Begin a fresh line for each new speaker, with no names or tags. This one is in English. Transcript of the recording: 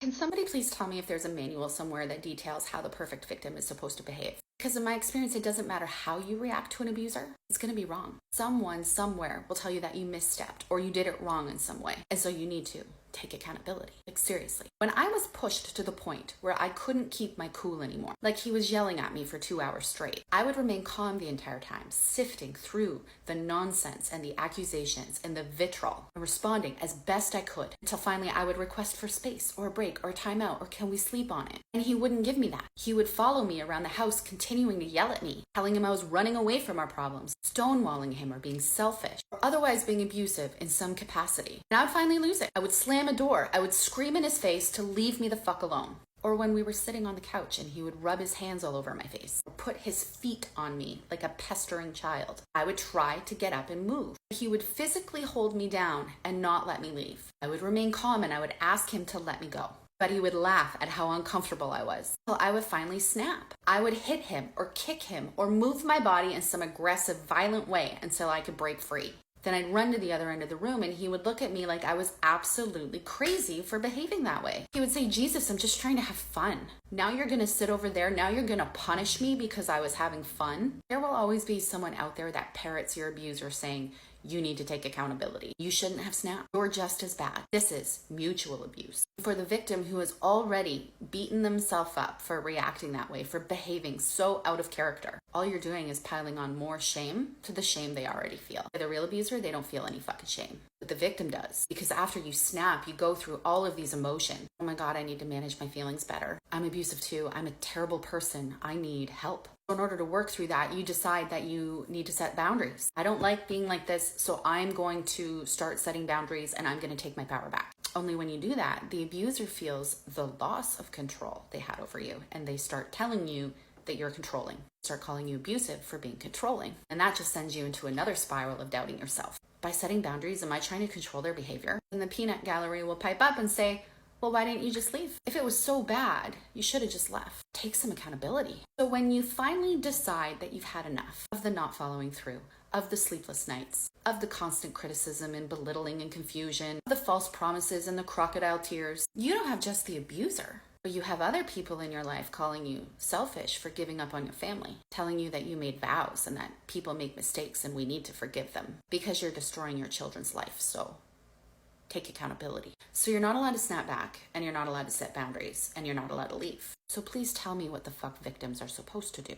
Can somebody please tell me if there's a manual somewhere that details how the perfect victim is supposed to behave? Because in my experience, it doesn't matter how you react to an abuser, it's going to be wrong. Someone somewhere will tell you that you misstepped or you did it wrong in some way. And so you need to take accountability. Like, seriously. When I was pushed to the point where I couldn't keep my cool anymore, like he was yelling at me for 2 hours straight, I would remain calm the entire time, sifting through the nonsense and the accusations and the vitriol and responding as best I could until finally I would request for space or a break or a timeout or can we sleep on it? And he wouldn't give me that. He would follow me around the house, continuing to yell at me, telling him I was running away from our problems, stonewalling him or being selfish or otherwise being abusive in some capacity. And I would finally lose it. I would slam a door. I would scream in his face to leave me the fuck alone. Or when we were sitting on the couch and he would rub his hands all over my face or put his feet on me like a pestering child, I would try to get up and move. He would physically hold me down and not let me leave. I would remain calm and I would ask him to let me go. But he would laugh at how uncomfortable I was. Well, I would finally snap. I would hit him or kick him or move my body in some aggressive, violent way until I could break free. Then I'd run to the other end of the room and he would look at me like I was absolutely crazy for behaving that way. He would say, Jesus, I'm just trying to have fun. Now you're going to sit over there. Now you're going to punish me because I was having fun. There will always be someone out there that parrots your abuser saying, you need to take accountability. You shouldn't have snapped. You're just as bad. This is mutual abuse. For the victim who has already beaten themselves up for reacting that way, for behaving so out of character, all you're doing is piling on more shame to the shame they already feel. For the real abuser, they don't feel any fucking shame. But the victim does. Because after you snap, you go through all of these emotions. Oh my God, I need to manage my feelings better. I'm abusive too. I'm a terrible person. I need help. In order to work through that, you decide that you need to set boundaries. I don't like being like this, so I'm going to start setting boundaries and I'm going to take my power back. Only when you do that, the abuser feels the loss of control they had over you and they start telling you that you're controlling. Start calling you abusive for being controlling. And that just sends you into another spiral of doubting yourself. By setting boundaries, am I trying to control their behavior? And the peanut gallery will pipe up and say, well, why didn't you just leave? If it was so bad, you should have just left. Take some accountability. So when you finally decide that you've had enough of the not following through, of the sleepless nights, of the constant criticism and belittling and confusion, the false promises and the crocodile tears, you don't have just the abuser, but you have other people in your life calling you selfish for giving up on your family, telling you that you made vows and that people make mistakes and we need to forgive them because you're destroying your children's life. So take accountability. So you're not allowed to snap back and you're not allowed to set boundaries and you're not allowed to leave. So please tell me what the fuck victims are supposed to do.